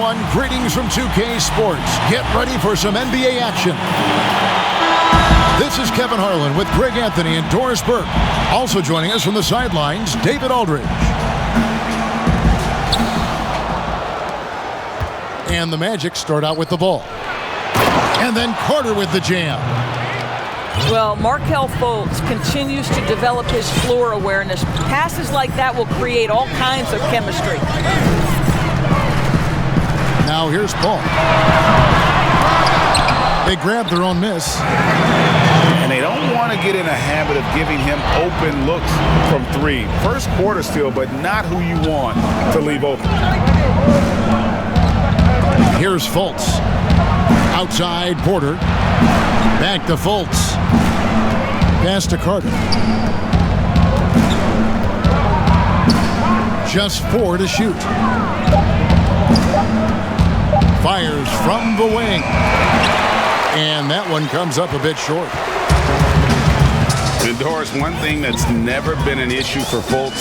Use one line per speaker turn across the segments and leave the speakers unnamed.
everyone. Greetings from 2K Sports. Get ready for some NBA action. This is Kevin Harlan with Greg Anthony and Doris Burke. Also joining us from the sidelines, David Aldridge. And the Magic start out with the ball. And then Carter with the jam.
Well, Markelle Fultz continues to develop his floor awareness. Passes like that will create all kinds of chemistry.
Now here's Paul. They grab their own miss.
And they don't want to get in a habit of giving him open looks from three. First quarter still, but not who you want to leave open.
Here's Fultz. Outside Porter. Back to Fultz. Pass to Carter. Just 4 to shoot. Fires from the wing. And that one comes up a bit short.
And Doris, one thing that's never been an issue for Fultz,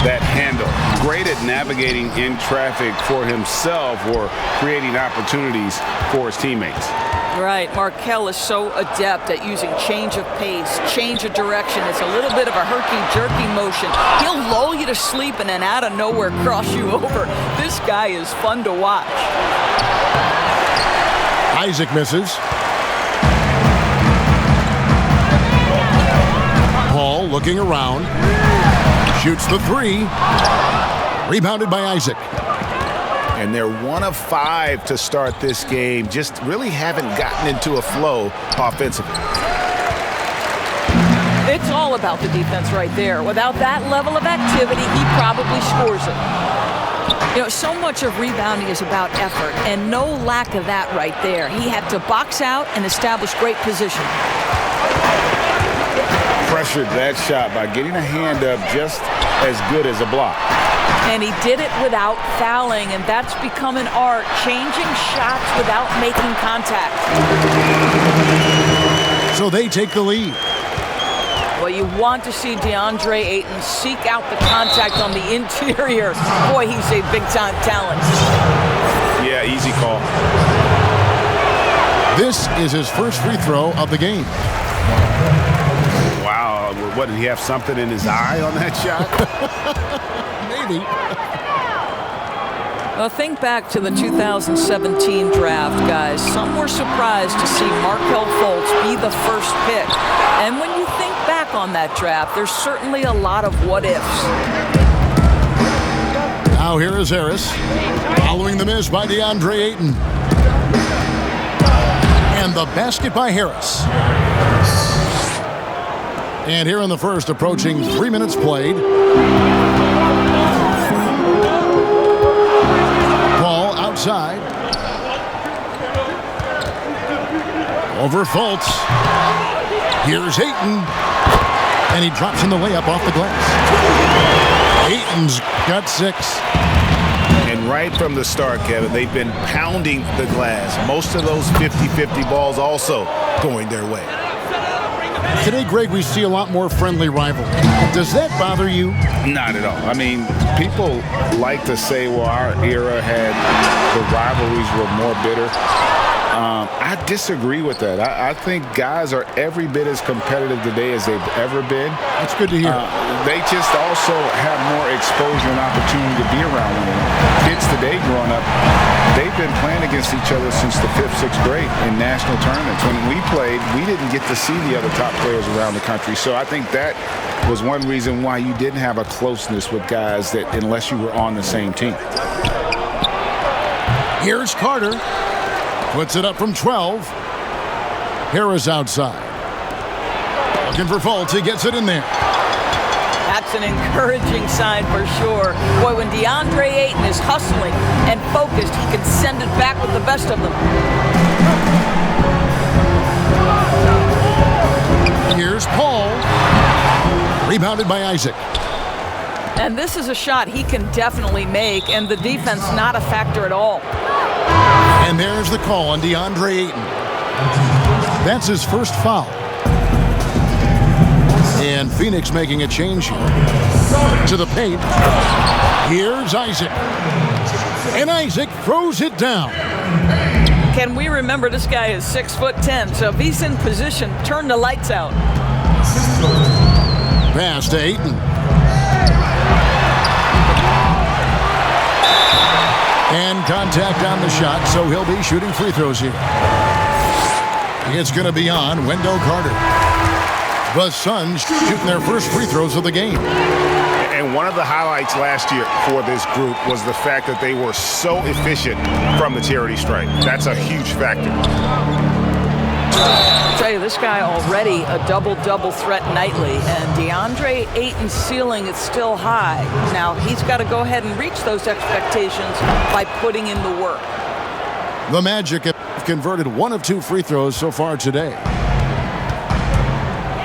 that handle. Great at navigating in traffic for himself or creating opportunities for his teammates.
Right, Markelle is so adept at using change of pace, change of direction. It's a little bit of a herky-jerky motion. He'll lull you to sleep and then out of nowhere cross you over. This guy is fun to watch.
Isaac misses. Paul looking around. Shoots the 3. Rebounded by Isaac.
And they're 1 of 5 to start this game. Just really haven't gotten into a flow offensively.
It's all about the defense right there. Without that level of activity, he probably scores it. You know, so much of rebounding is about effort, and no lack of that right there. He had to box out and establish great position.
Pressured that shot by getting a hand up just as good as a block.
And he did it without fouling, and that's become an art, changing shots without making contact.
So they take the lead.
Well, you want to see DeAndre Ayton seek out the contact on the interior. Boy, he's a big-time talent.
Yeah, easy call.
This is his first free throw of the game.
Wow, what, did he have something in his eye on that shot?
Maybe.
Well, think back to the 2017 draft, guys. Some were surprised to see Markelle Fultz be the first pick. And when you think back on that draft, there's certainly a lot of what-ifs.
Now here is Harris. Following the miss by DeAndre Ayton. And the basket by Harris. And here in the first, approaching 3 minutes played. Ball outside. Over Fultz. Here's Ayton. And he drops in the layup off the glass. Ayton's got 6.
And right from the start, Kevin, they've been pounding the glass. Most of those 50-50 balls also going their way.
Today, Greg, we see a lot more friendly rivalry. Does that bother you?
Not at all. I mean, people like to say, well, our era had the rivalries were more bitter. I disagree with that. I think guys are every bit as competitive today as they've ever been.
That's good to hear.
They just also have more exposure and opportunity to be around one another. Kids today growing up, they've been playing against each other since the 5th, 6th grade in national tournaments. When we played, we didn't get to see the other top players around the country. So I think that was one reason why you didn't have a closeness with guys that unless you were on the same team.
Here's Carter. Puts it up from 12. Harris outside. Looking for Fultz. He gets it in there.
That's an encouraging sign for sure. Boy, when DeAndre Ayton is hustling and focused, he can send it back with the best of them.
Here's Paul. Rebounded by Isaac.
And this is a shot he can definitely make, and the defense not a factor at all.
And there's the call on DeAndre Ayton. That's his first foul. And Phoenix making a change here. To the paint. Here's Isaac. And Isaac throws it down.
Can we remember this guy is 6'10", so if he's in position, turn the lights out.
Pass to Ayton. And contact on the shot, so he'll be shooting free throws here. It's going to be on Wendell Carter. The Suns shooting their first free throws of the game.
And one of the highlights last year for this group was the fact that they were so efficient from the charity stripe. That's a huge factor.
I'll tell you, this guy already a double-double threat nightly, and DeAndre Ayton's ceiling is still high. Now, he's got to go ahead and reach those expectations by putting in the work.
The Magic have converted 1 of 2 free throws so far today.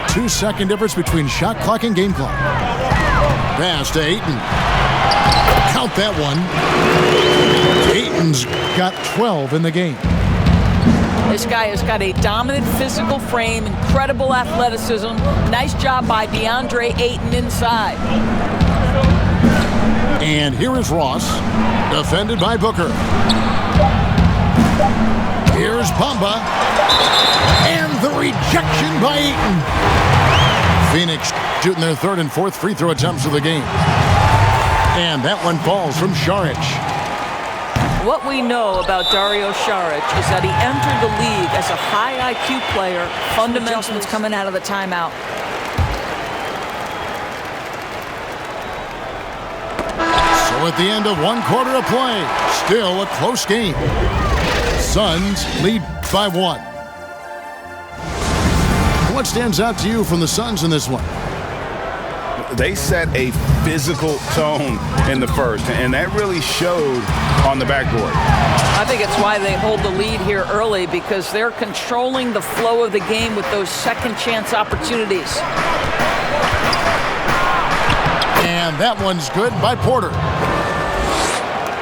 2-second difference between shot clock and game clock. Pass to Ayton. Count that one. Ayton's got 12 in the game.
This guy has got a dominant physical frame, incredible athleticism. Nice job by DeAndre Ayton inside.
And here is Ross, defended by Booker. Here's Bamba. And the rejection by Ayton. Phoenix shooting their 3rd and 4th free throw attempts of the game. And that one falls from Saric.
What we know about Dario Saric is that he entered the league as a high IQ player. Fundamentals coming out of the timeout.
So at the end of 1 quarter of play, still a close game. Suns lead by 1. What stands out to you from the Suns in this one?
They set a physical tone in the first, and that really showed on the backboard.
I think it's why they hold the lead here early, because they're controlling the flow of the game with those second chance opportunities.
And that one's good by Porter.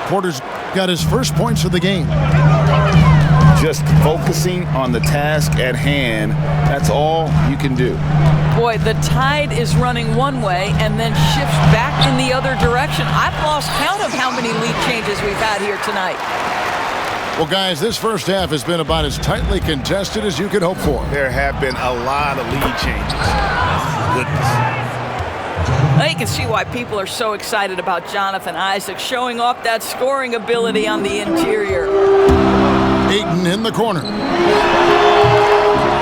Porter's got his first points of the game.
Just focusing on the task at hand, that's all you can do.
Boy, the tide is running one way and then shifts back in the other direction. I've lost count of how many lead changes we've had here tonight.
Well, guys, this first half has been about as tightly contested as you could hope for.
There have been a lot of lead changes. Goodness.
Now you can see why people are so excited about Jonathan Isaac showing off that scoring ability on the interior.
Ayton in the corner.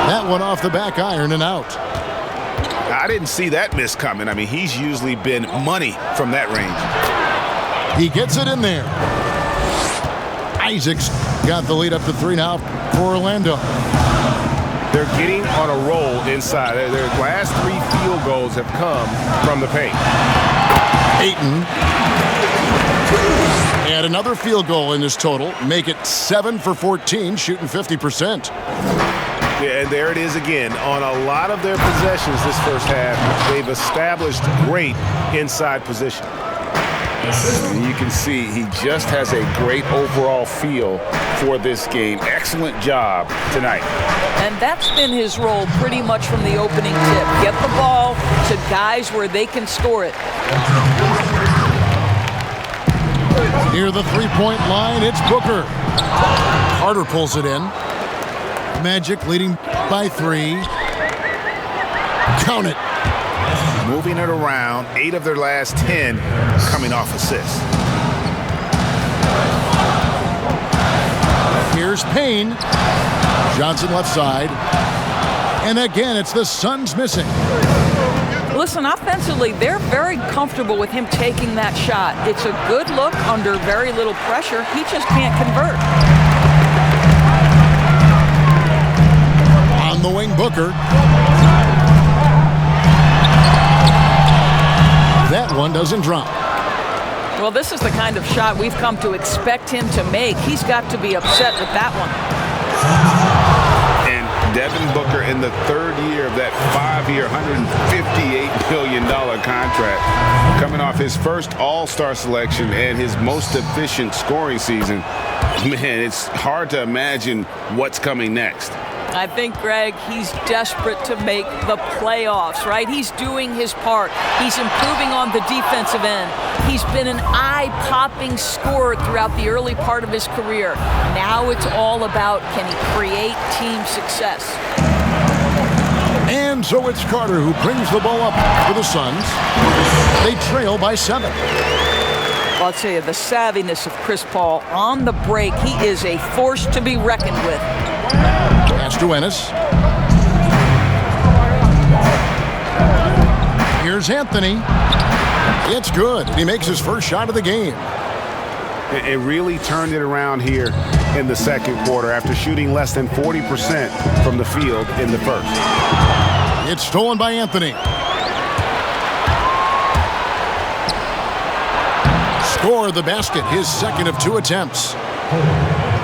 That one off the back iron and out.
I didn't see that miss coming. I mean, he's usually been money from that range.
He gets it in there. Isaac's got the lead up to 3 now for Orlando.
They're getting on a roll inside. Their last 3 field goals have come from the paint.
Ayton. And another field goal in this total. Make it 7 for 14, shooting 50%.
Yeah, and there it is again. On a lot of their possessions this first half, they've established great inside position. And you can see he just has a great overall feel for this game. Excellent job tonight.
And that's been his role pretty much from the opening tip. Get the ball to guys where they can score it.
Near the 3-point line, it's Booker. Carter pulls it in. Magic leading by 3. Count it.
Moving it around, 8 of their last 10 coming off assists.
Here's Payne. Johnson left side. And again, it's the Suns missing.
Listen, offensively, they're very comfortable with him taking that shot. It's a good look under very little pressure. He just can't convert.
On the wing, Booker. That one doesn't drop.
Well, this is the kind of shot we've come to expect him to make. He's got to be upset with that one.
And Devin Booker in the 3rd year of that 5-year, $158 million contract, coming off his first All-Star selection and his most efficient scoring season. Man, it's hard to imagine what's coming next.
I think, Greg, he's desperate to make the playoffs, right? He's doing his part. He's improving on the defensive end. He's been an eye-popping scorer throughout the early part of his career. Now it's all about, can he create team success?
And so it's Carter who brings the ball up for the Suns. They trail by 7.
Well, I'll tell you, the savviness of Chris Paul on the break, he is a force to be reckoned with.
Pass to Ennis. Here's Anthony. It's good. He makes his first shot of the game.
It really turned it around here in the second quarter after shooting less than 40% from the field in the first.
It's stolen by Anthony. Score the basket, his second of 2 attempts.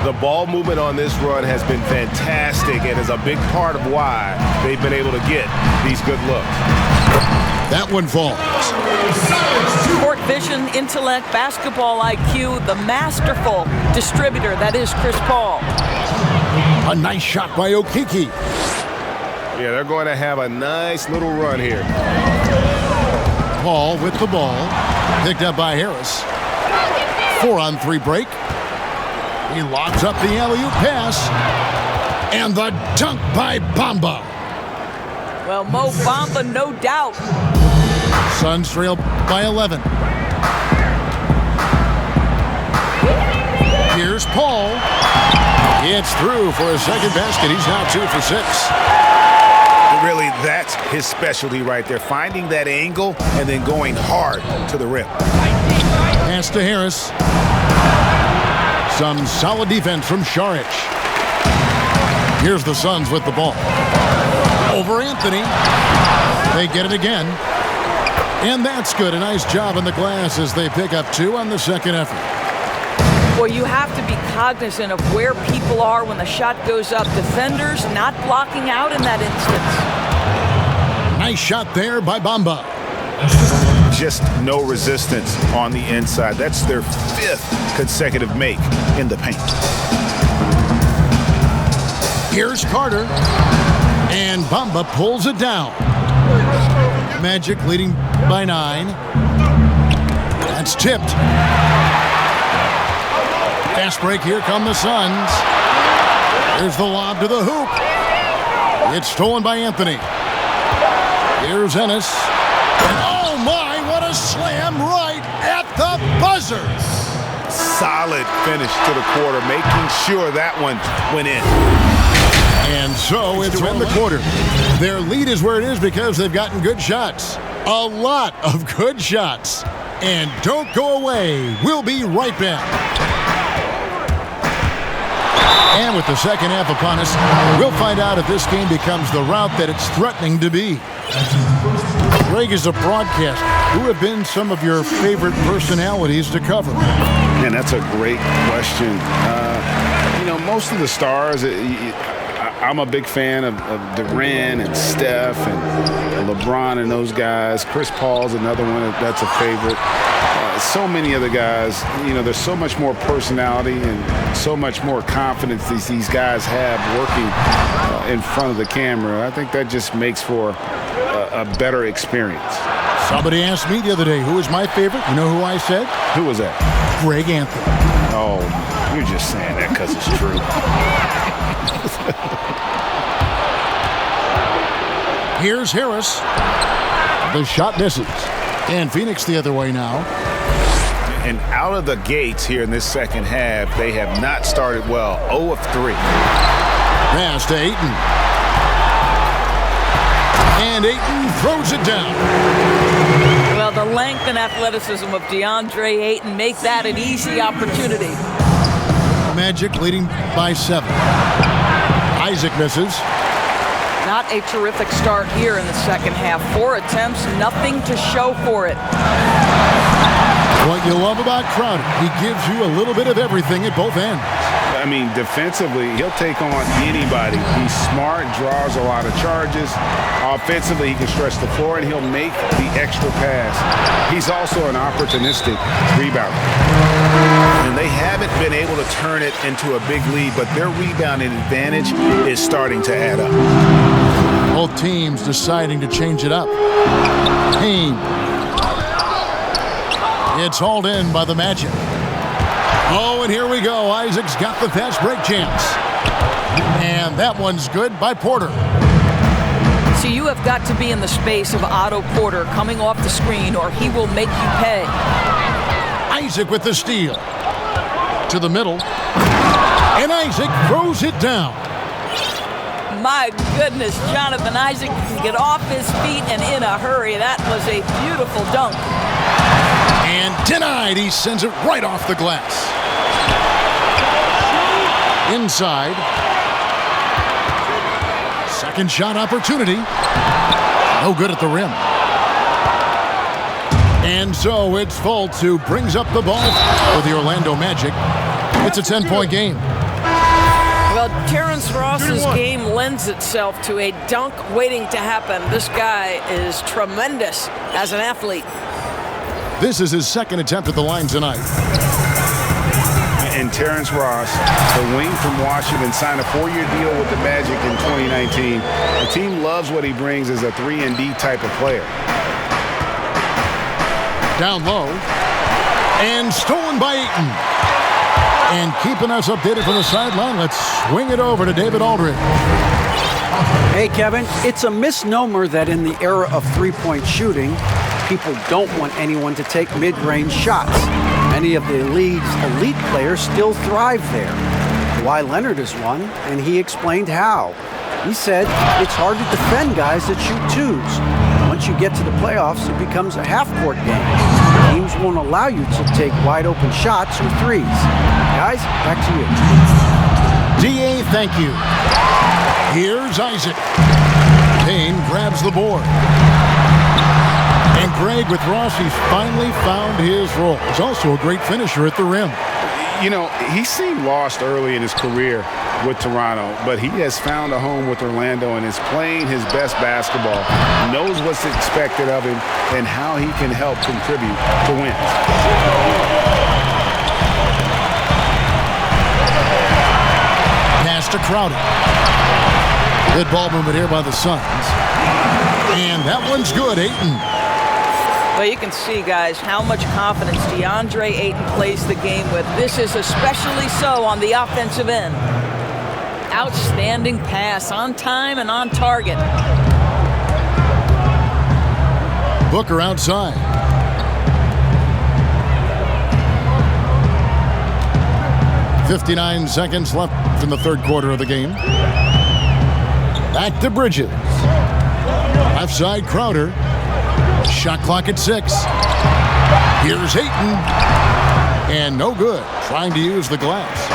The ball movement on this run has been fantastic and is a big part of why they've been able to get these good looks.
That one falls.
Court vision, intellect, basketball IQ, the masterful distributor that is Chris Paul.
A nice shot by Okeke.
Yeah, they're going to have a nice little run here.
Paul with the ball. Picked up by Harris. 4-on-3 break. He lobs up the alley-oop pass. And the dunk by Bamba.
Well, Mo Bamba, no doubt.
Suns trail by 11. Here's Paul. It's through for a second basket. He's now 2 for 6.
Really, that's his specialty right there, finding that angle and then going hard to the rim.
Pass to Harris. Some solid defense from Šarić. Here's the Suns with the ball. Over Anthony. They get it again. And that's good. A nice job on the glass as they pick up 2 on the second effort.
Well, you have to be cognizant of where people are when the shot goes up. Defenders not blocking out in that instance.
Nice shot there by Bamba.
Just no resistance on the inside. That's their 5th consecutive make in the paint.
Here's Carter. And Bamba pulls it down. Magic leading by 9. That's tipped. Fast break. Here come the Suns. Here's the lob to the hoop. It's stolen by Anthony. Here's Ennis. And oh my, what a slam right at the buzzer.
Solid finish to the quarter, making sure that one went in.
And so it's in the quarter. Their lead is where it is because they've gotten good shots. A lot of good shots. And don't go away. We'll be right back. And with the second half upon us, we'll find out if this game becomes the route that it's threatening to be. Greg, is a broadcast. Who have been some of your favorite personalities to cover?
Man, that's a great question. Most of the stars, I'm a big fan of Durant and Steph and LeBron and those guys. Chris Paul's another one that's a favorite. So many other guys, there's so much more personality and so much more confidence these guys have working in front of the camera. I think that just makes for a better experience.
Somebody asked me the other day, who was my favorite? You know who I said?
Who was that?
Greg Anthony.
Oh, you're just saying that because it's true.
Here's Harris. The shot misses. And Phoenix the other way now.
And out of the gates here in this second half, they have not started well. 0 of 3.
Pass to Ayton. And Ayton throws it down.
Well, the length and athleticism of DeAndre Ayton make that an easy opportunity.
Magic leading by 7. Isaac misses.
Not a terrific start here in the second half. 4 attempts, nothing to show for it.
What you love about Crowder, he gives you a little bit of everything at both ends.
I mean, defensively, he'll take on anybody. He's smart, draws a lot of charges. Offensively, he can stretch the floor, and he'll make the extra pass. He's also an opportunistic rebounder. And they haven't been able to turn it into a big lead, but their rebounding advantage is starting to add up.
Both teams deciding to change it up. Payne. It's hauled in by the Magic. Oh, and here we go. Isaac's got the fast break chance. And that one's good by Porter.
See, you have got to be in the space of Otto Porter coming off the screen, or he will make you pay.
Isaac with the steal. To the middle. And Isaac throws it down.
My goodness, Jonathan Isaac can get off his feet and in a hurry. That was a beautiful dunk.
And denied. He sends it right off the glass. Inside. Second shot opportunity. No good at the rim. And so it's Fultz who brings up the ball for the Orlando Magic. It's a 10-point game.
Well, Terrence Ross's game lends itself to a dunk waiting to happen. This guy is tremendous as an athlete.
This is his second attempt at the line tonight.
And Terrence Ross, the wing from Washington, signed a 4-year deal with the Magic in 2019. The team loves what he brings as a 3-and-D type of player.
Down low. And stolen by Ayton. And keeping us updated from the sideline, let's swing it over to David Aldridge.
Hey, Kevin, it's a misnomer that in the era of three-point shooting, people don't want anyone to take mid-range shots. Many of the league's elite players still thrive there. Kawhi Leonard is one, and he explained how. He said it's hard to defend guys that shoot twos. Once you get to the playoffs, it becomes a half-court game. Teams won't allow you to take wide-open shots or threes. Guys, back to you.
DA, thank you. Here's Isaac. Payne grabs the board. And Greg with Ross, he's finally found his role. He's also a great finisher at the rim.
You know, he seemed lost early in his career with Toronto, but he has found a home with Orlando and is playing his best basketball, knows what's expected of him, and how he can help contribute to wins.
Pass to Crowder. Good ball movement here by the Suns. And that one's good, Ayton.
Well, you can see, guys, how much confidence DeAndre Ayton plays the game with. This is especially so on the offensive end. Outstanding pass, on time and on target.
Booker outside. .59 seconds left in the third quarter of the game. Back to Bridges. Left side, Crowder. Shot clock at 6. Here's Ayton. And no good. Trying to use the glass.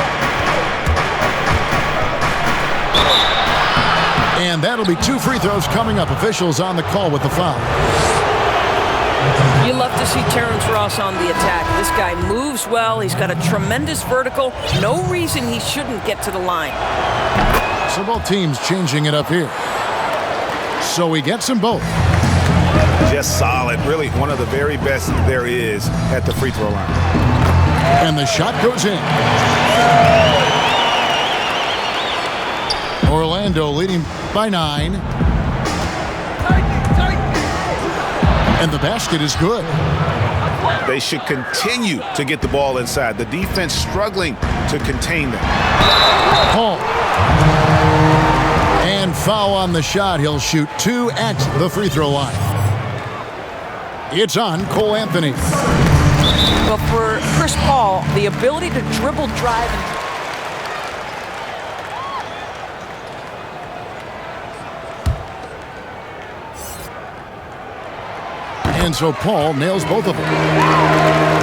And that'll be 2 free throws coming up. Officials on the call with the foul.
You love to see Terrence Ross on the attack. This guy moves well. He's got a tremendous vertical. No reason he shouldn't get to the line.
So both teams changing it up here. So he gets them both.
Just solid. Really one of the very best there is at the free throw line.
And the shot goes in. Orlando leading by 9. And the basket is good.
They should continue to get the ball inside. The defense struggling to contain them.
Paul. And foul on the shot. He'll shoot 2 at the free throw line. It's on Cole Anthony.
But for Chris Paul, the ability to dribble, drive,
and so Paul nails both of them.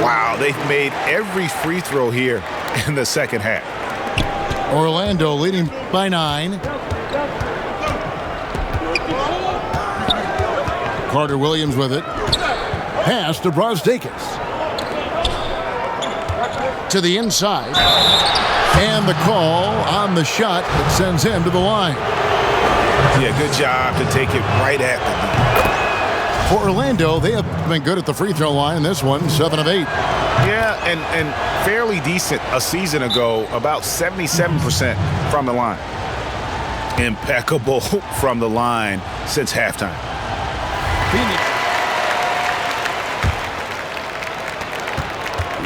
Wow, they've made every free throw here in the second half.
Orlando leading by 9. Carter Williams with it. Pass to Brosdakis. To the inside. And the call on the shot that sends him to the line.
Yeah, good job to take it right at the line.
For Orlando, they have been good at the free throw line. This one, 7 of 8.
Yeah, and fairly decent a season ago, about 77% from the line. Impeccable from the line since halftime.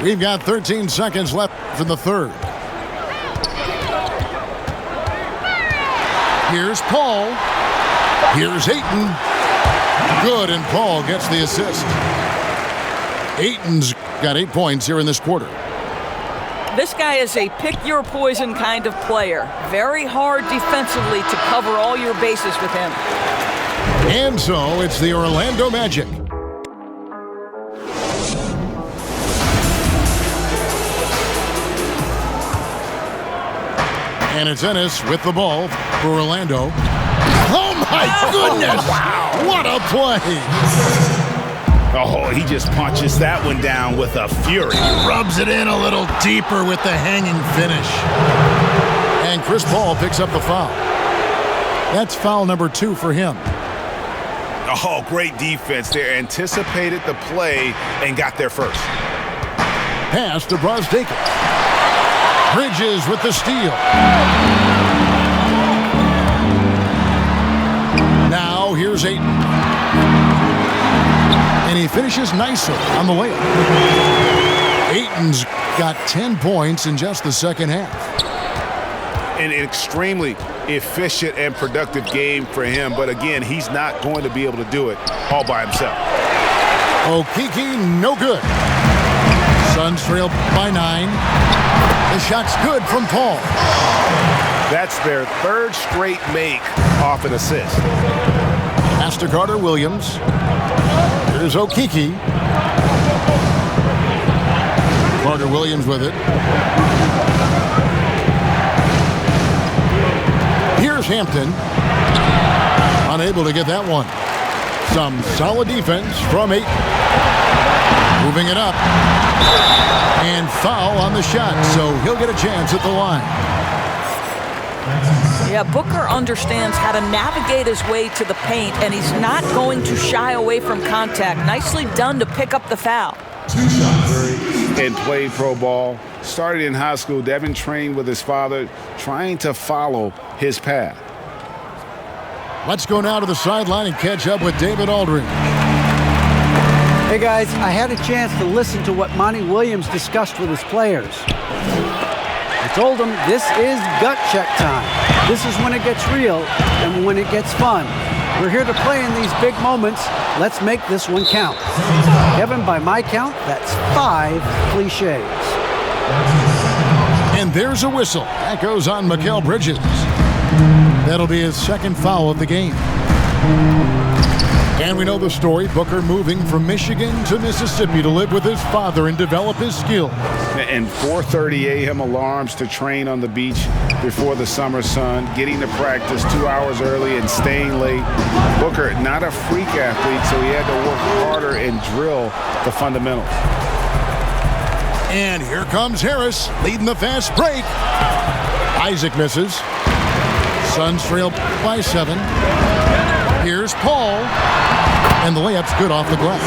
We've got 13 seconds left for the third. Here's Paul. Here's Ayton. Good, and Paul gets the assist. Ayton's got 8 points here in this quarter.
This guy is a pick-your-poison kind of player. Very hard defensively to cover all your bases with him.
And so it's the Orlando Magic. And it's Ennis with the ball for Orlando. Oh, my goodness! Wow. What a play!
Oh, he just punches that one down with a fury.
Rubs it in a little deeper with the hanging finish. And Chris Paul picks up the foul. That's foul number 2 for him.
Oh, great defense there. Anticipated the play and got there first.
Pass to Brosdakis. Bridges with the steal. Now here's Ayton. And he finishes nicely on the layup. Ayton's got 10 points in just the second half.
An extremely efficient and productive game for him. But again, he's not going to be able to do it all by himself.
Okeke, no good. Suns trail by 9. The shot's good from Paul.
That's their third straight make off an assist.
Pass to Carter Williams. Here's Okeke. Carter Williams with it. Here's Hampton. Unable to get that one. Some solid defense from Ayton. Moving it up. And foul on the shot, so he'll get a chance at the line.
Yeah, Booker understands how to navigate his way to the paint, and he's not going to shy away from contact. Nicely done to pick up the foul.
And played pro ball. Started in high school. Devin trained with his father, trying to follow his path.
Let's go now to the sideline and catch up with David Aldridge.
Hey guys, I had a chance to listen to what Monty Williams discussed with his players. I told them this is gut check time. This is when it gets real and when it gets fun. We're here to play in these big moments. Let's make this one count. Kevin, by my count, that's 5 cliches.
And there's a whistle. That goes on Mikal Bridges. That'll be his second foul of the game. And we know the story. Booker moving from Michigan to Mississippi to live with his father and develop his skills.
And 4:30 a.m. alarms to train on the beach before the summer sun, getting to practice 2 hours early and staying late. Booker, not a freak athlete, so he had to work harder and drill the fundamentals.
And here comes Harris leading the fast break. Isaac misses. Suns trail by 7. Here's Paul. And the layup's good off the glass.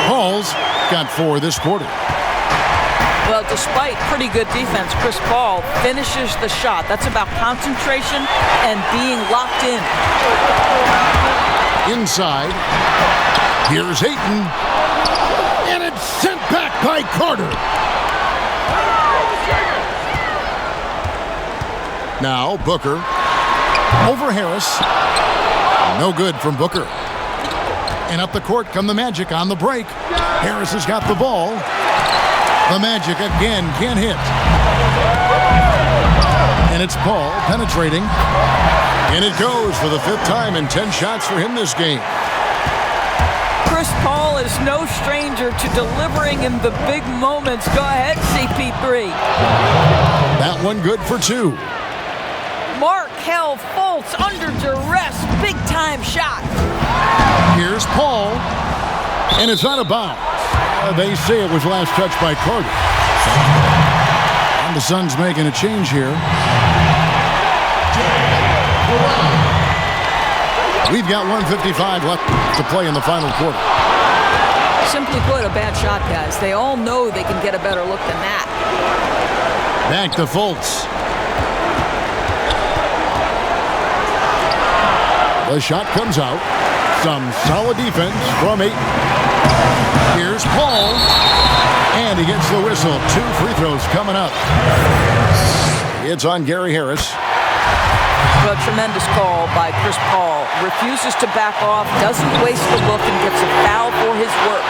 Paul's got 4 this quarter.
Well, despite pretty good defense, Chris Paul finishes the shot. That's about concentration and being locked in.
Inside. Here's Ayton. And it's sent back by Carter. Now Booker over Harris. No good from Booker. And up the court come the Magic on the break. Harris has got the ball. The Magic again can't hit. And it's Paul penetrating. And it goes for the 5th time in 10 shots for him this game.
Chris Paul is no stranger to delivering in the big moments. Go ahead, CP3.
That one good for 2.
Markelle Fultz under duress. Big-time shot.
Here's Paul. And it's out of bounds. They say it was last touched by Carter. And the Suns making a change here. We've got 1:55 left to play in the final quarter.
Simply put, a bad shot, guys. They all know they can get a better look than that.
Back to Fultz. The shot comes out. Some solid defense from Ayton. Here's Paul. And he gets the whistle. 2 free throws coming up. It's on Gary Harris.
A tremendous call by Chris Paul. Refuses to back off, doesn't waste the look, and gets a foul for his work.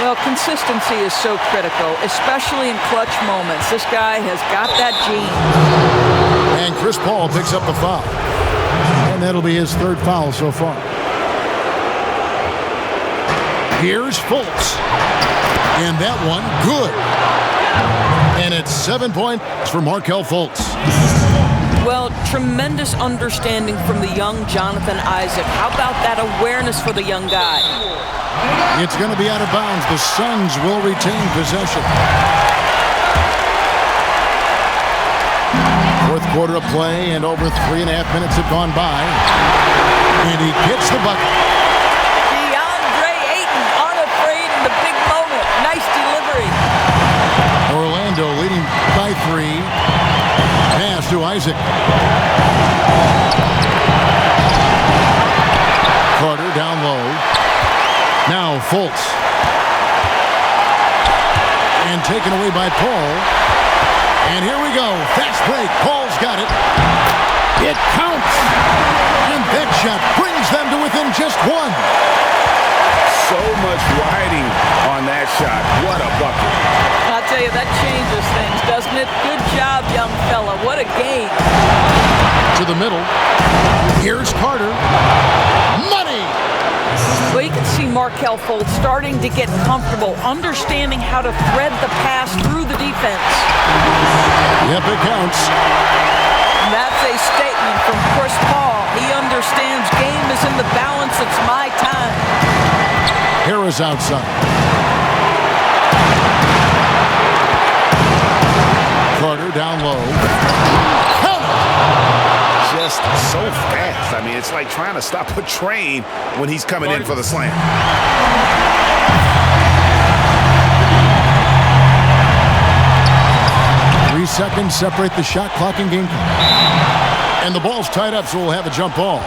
Well, consistency is so critical, especially in clutch moments. This guy has got that gene.
And Chris Paul picks up the foul. And that'll be his 3rd foul so far. Here's Fultz. And that one, good. And it's 7 points for Markelle Fultz.
Well, tremendous understanding from the young Jonathan Isaac. How about that awareness for the young guy?
It's going to be out of bounds. The Suns will retain possession. 4th quarter of play, and over 3.5 minutes have gone by. And he gets the bucket.
DeAndre Ayton, unafraid in the big moment. Nice delivery.
Orlando leading by 3. Pass to Isaac. Carter down low. Now Fultz. And taken away by Paul. And here we go. Fast break. Paul's got it. It counts. And that shot brings them to within just 1.
So much riding on that shot. What a bucket.
I'll tell you, that changes things, doesn't it? Good job, young fella. What a game.
To the middle. Here's Carter. Money!
Well, you can see Markelle Fultz starting to get comfortable, understanding how to thread the pass through the defense.
Yep, it counts.
That's a statement from Chris Paul. He understands game is in the balance. It's my time.
Harris outside. Carter down low.
Just so fast. I mean, it's like trying to stop a train when he's coming in for the slam.
3 seconds separate the shot clock and game clock. And the ball's tied up, so we'll have a jump ball.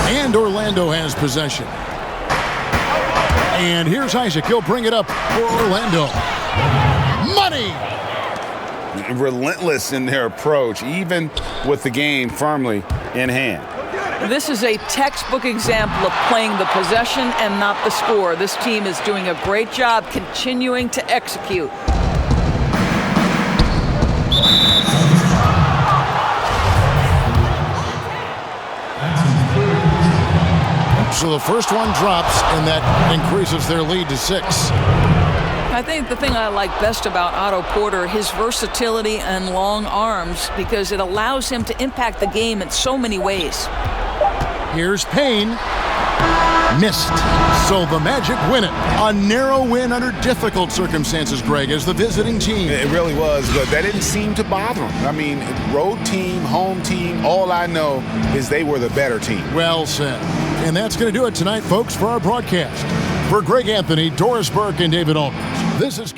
And Orlando has possession. And here's Isaac. He'll bring it up for Orlando. Money!
Relentless in their approach, even with the game firmly in hand.
This is a textbook example of playing the possession and not the score. This team is doing a great job continuing to execute.
So the first one drops, and that increases their lead to 6.
I think the thing I like best about Otto Porter, his versatility and long arms, because it allows him to impact the game in so many ways.
Here's Payne. Missed. So the Magic win it. A narrow win under difficult circumstances, Greg, as the visiting team.
It really was, but that didn't seem to bother them. I mean, road team, home team, all I know is they were the better team.
Well said. And that's going to do it tonight, folks, for our broadcast. For Greg Anthony, Doris Burke, and David Aldridge, this is Kevin.